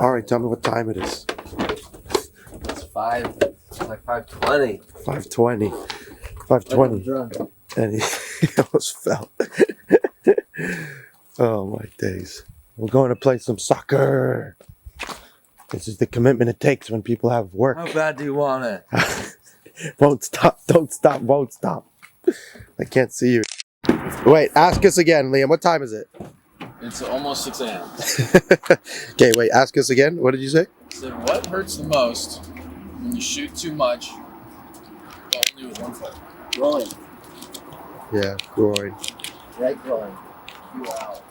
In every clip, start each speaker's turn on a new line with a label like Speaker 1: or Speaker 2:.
Speaker 1: Alright, tell me what time it is.
Speaker 2: It's like 5:20.
Speaker 1: 5:20. 5:20. And he almost fell. Oh my days. We're going to play some soccer. This is the commitment it takes when people have work.
Speaker 2: How bad do you want it?
Speaker 1: Won't stop, don't stop, won't stop. I can't see you. Wait, ask us again, Liam. What time is it?
Speaker 3: It's almost 6 a.m.
Speaker 1: Okay, wait, ask us again. What did you say?
Speaker 3: So what hurts the most when you shoot too much, but only with one foot?
Speaker 2: Groin.
Speaker 1: Yeah, groin.
Speaker 2: Right groin. You out.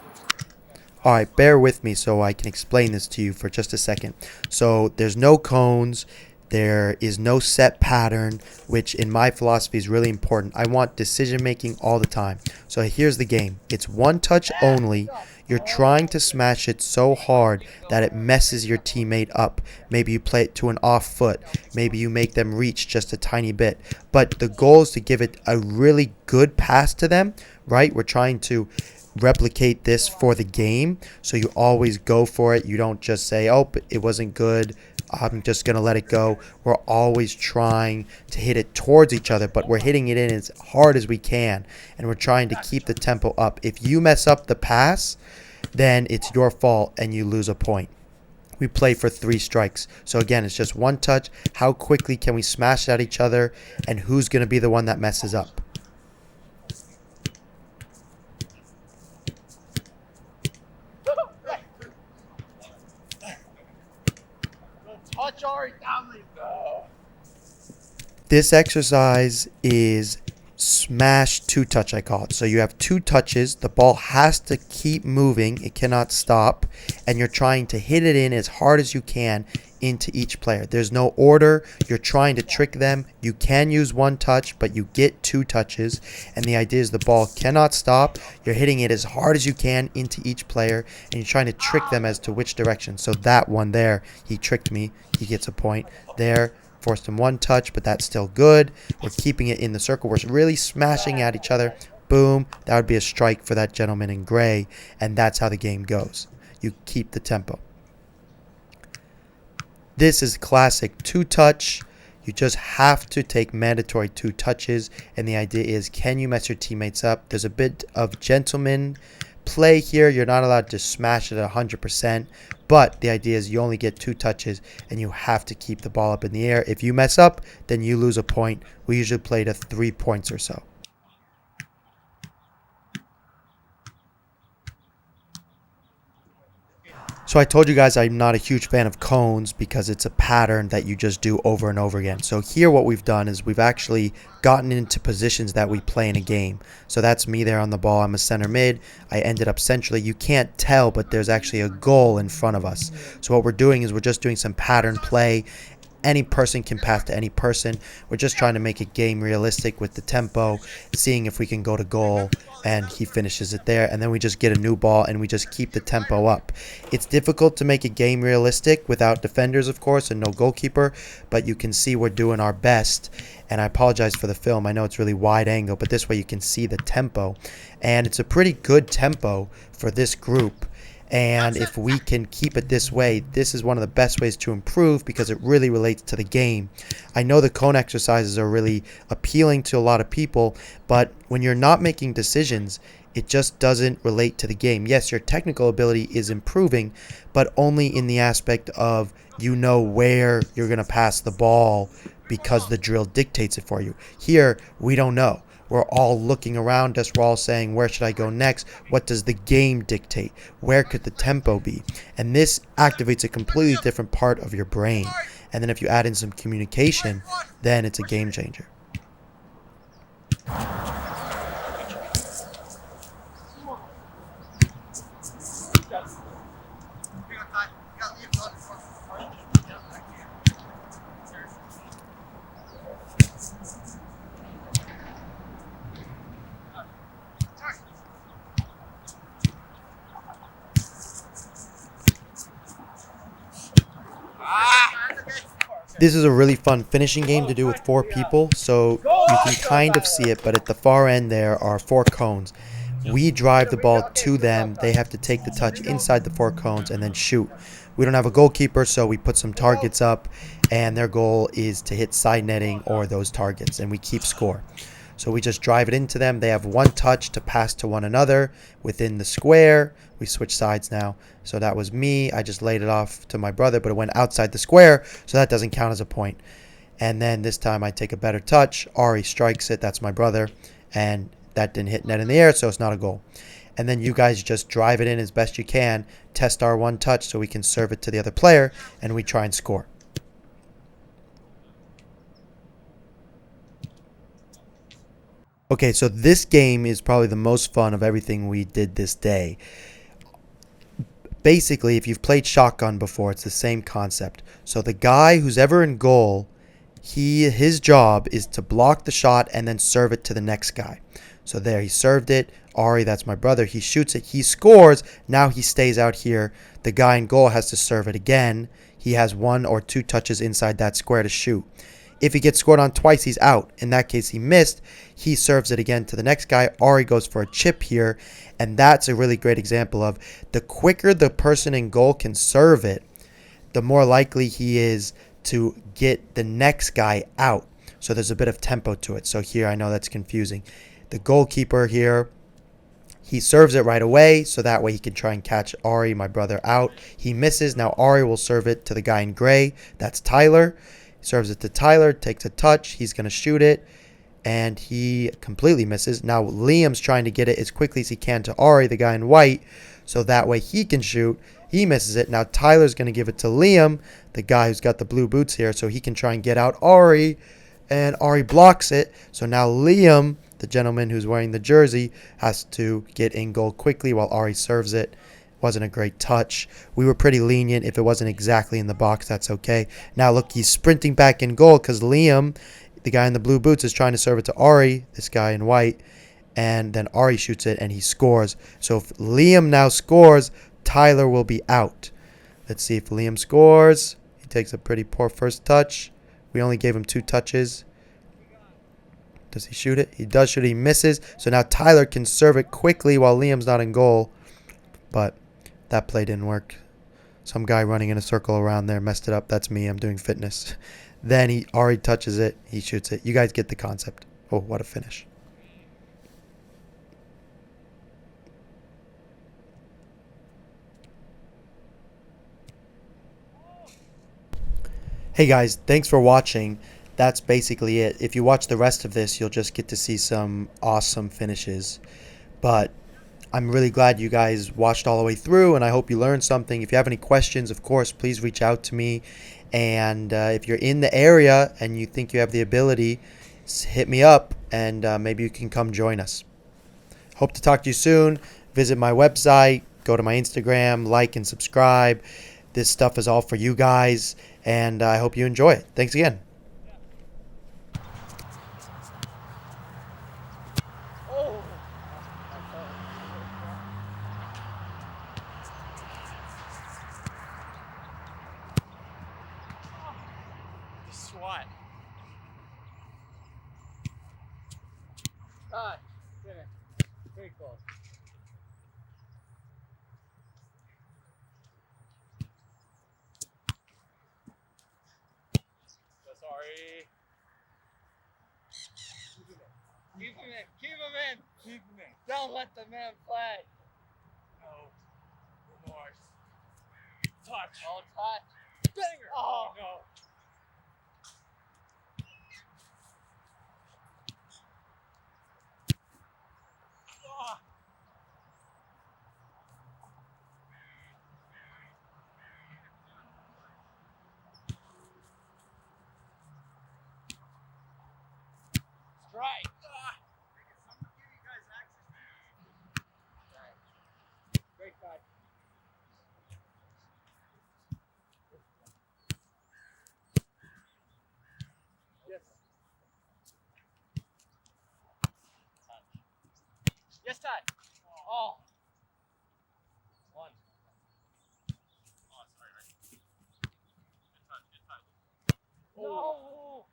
Speaker 4: Alright, bear with me so I can explain this to you for just a second. So there's no cones, there is no set pattern, which in my philosophy is really important. I want decision making all the time. So here's the game. It's one touch only. You're trying to smash it so hard that it messes your teammate up. Maybe you play it to an off foot. Maybe you make them reach just a tiny bit. But the goal is to give it a really good pass to them, right? We're trying to replicate this for the game, so you always go for it. You don't just say, oh, it wasn't good, I'm just gonna let it go. We're always trying to hit it towards each other, but we're hitting it in as hard as we can, and we're trying to keep the tempo up. If you mess up the pass, then it's your fault and you lose a point. We play for 3 strikes. So again, it's just one touch. How quickly can we smash at each other, and who's gonna be the one that messes up? This exercise is smash 2-touch, I call it. So you have 2 touches. The ball has to keep moving. It cannot stop. And you're trying to hit it in as hard as you can into each player. There's no order. You're trying to trick them. You can use 1 touch, but you get 2 touches. And the idea is the ball cannot stop. You're hitting it as hard as you can into each player, and you're trying to trick them as to which direction. So that one there, he tricked me. He gets a point. There, forced him 1 touch, but that's still good. We're keeping it in the circle. We're really smashing at each other. Boom. That would be a strike for that gentleman in gray. And that's how the game goes. You keep the tempo. This is classic 2-touch. You just have to take mandatory 2 touches. And the idea is, can you mess your teammates up? There's a bit of gentleman play here. You're not allowed to smash it 100%. But the idea is you only get 2 touches and you have to keep the ball up in the air. If you mess up, then you lose a point. We usually play to 3 points or so. So I told you guys I'm not a huge fan of cones because it's a pattern that you just do over and over again. So here what we've done is we've actually gotten into positions that we play in a game. So that's me there on the ball. I'm a center mid. I ended up centrally. You can't tell, but there's actually a goal in front of us. So what we're doing is we're just doing some pattern play. Any person can pass to any person. We're just trying to make a game realistic with the tempo, seeing if we can go to goal, and he finishes it there. And then we just get a new ball and we just keep the tempo up. It's difficult to make a game realistic without defenders, of course, and no goalkeeper, but you can see we're doing our best. And I apologize for the film. I know it's really wide angle, but this way you can see the tempo. And it's a pretty good tempo for this group. And if we can keep it this way, this is one of the best ways to improve because it really relates to the game. I know the cone exercises are really appealing to a lot of people, but when you're not making decisions, it just doesn't relate to the game. Yes, your technical ability is improving, but only in the aspect of you know where you're going to pass the ball because the drill dictates it for you. Here, we don't know. We're all looking around us. We're all saying, where should I go next? What does the game dictate? Where could the tempo be? And this activates a completely different part of your brain. And then if you add in some communication, then it's a game changer. This is a really fun finishing game to do with 4 people, so you can kind of see it, but at the far end there are 4 cones. We drive the ball to them. They have to take the touch inside the 4 cones and then shoot. We don't have a goalkeeper, so we put some targets up, and their goal is to hit side netting or those targets, and we keep score. So we just drive it into them. They have 1 touch to pass to one another within the square. We switch sides now. So that was me. I just laid it off to my brother, but it went outside the square, so that doesn't count as a point. And then this time I take a better touch. Ari strikes it. That's my brother. And that didn't hit net in the air, so it's not a goal. And then you guys just drive it in as best you can, test our 1 touch so we can serve it to the other player, and we try and score. Okay, so this game is probably the most fun of everything we did this day. Basically, if you've played shotgun before, it's the same concept. So the guy who's ever in goal, his job is to block the shot and then serve it to the next guy. So there, he served it. Ari, that's my brother, he shoots it. He scores. Now he stays out here. The guy in goal has to serve it again. He has 1 or 2 touches inside that square to shoot. If he gets scored on twice, he's out. In that case, he missed. He serves it again to the next guy. Ari goes for a chip here. And that's a really great example of the quicker the person in goal can serve it, the more likely he is to get the next guy out. So there's a bit of tempo to it. So here, I know that's confusing. The goalkeeper here, he serves it right away, so that way he can try and catch Ari, my brother, out. He misses. Now Ari will serve it to the guy in gray. That's Tyler. He serves it to Tyler, takes a touch. He's going to shoot it, and he completely misses. Now Liam's trying to get it as quickly as he can to Ari, the guy in white, so that way he can shoot. He misses it. Now Tyler's going to give it to Liam, the guy who's got the blue boots here, so he can try and get out Ari, and Ari blocks it. So now Liam, the gentleman who's wearing the jersey, has to get in goal quickly while Ari serves it. Wasn't a great touch. We were pretty lenient. If it wasn't exactly in the box, that's okay. Now look, he's sprinting back in goal because Liam, the guy in the blue boots, is trying to serve it to Ari, this guy in white, and then Ari shoots it and he scores. So if Liam now scores, Tyler will be out. Let's see if Liam scores. He takes a pretty poor first touch. We only gave him 2 touches. Does he shoot it? He does shoot it. He misses. So now Tyler can serve it quickly while Liam's not in goal. But that play didn't work. Some guy running in a circle around there messed it up. That's me. I'm doing fitness. Then Ari touches it. He shoots it. You guys get the concept. Oh, what a finish. Hey guys, thanks for watching. That's basically it. If you watch the rest of this, you'll just get to see some awesome finishes. But I'm really glad you guys watched all the way through, and I hope you learned something. If you have any questions, of course, please reach out to me. And if you're in the area and you think you have the ability, hit me up, and maybe you can come join us. Hope to talk to you soon. Visit my website, go to my Instagram, like and subscribe. This stuff is all for you guys, and I hope you enjoy it. Thanks again.
Speaker 3: SWAT. Very close. So sorry. Keep him in. Keep him in. Keep him in. Don't let the man play. No. Remorse. Touch. Oh, touch. Banger. Oh, no. Right. I'm gonna give you guys access. Right. Great catch. Yes. Yes, Ty. Oh. One. Oh, sorry, right. Good touch, good touch. No.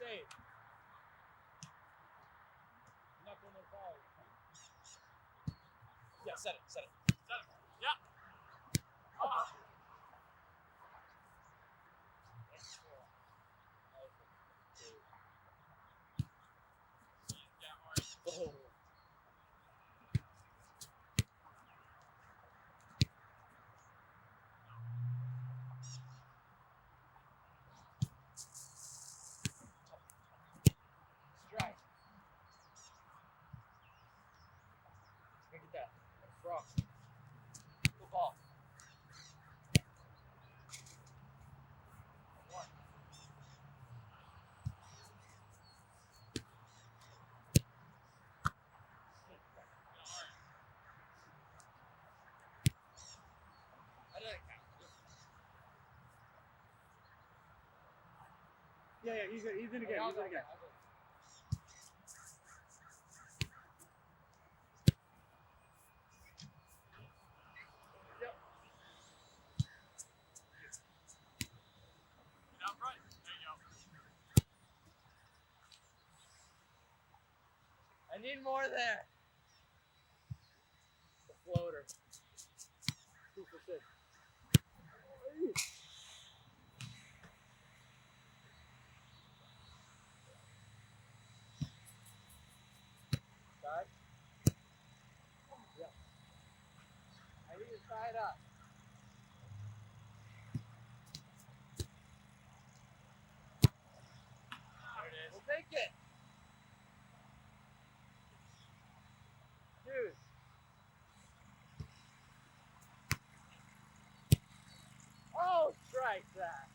Speaker 3: safe. Knuckle no foul. Yeah, set it. Yeah. Ah. Oh. Strike. Look at that. Frog. Good ball. One. I didn't count.
Speaker 5: Yeah, he's in again.
Speaker 3: I'll
Speaker 5: He's
Speaker 3: go
Speaker 5: in again.
Speaker 3: I'll go. Yep.
Speaker 5: Out front. There you go.
Speaker 3: I need more there. The floater. 2 for 6. Side? Yeah. I need to tie it up.
Speaker 5: There it is.
Speaker 3: We'll take it. Dude. Oh, strike that.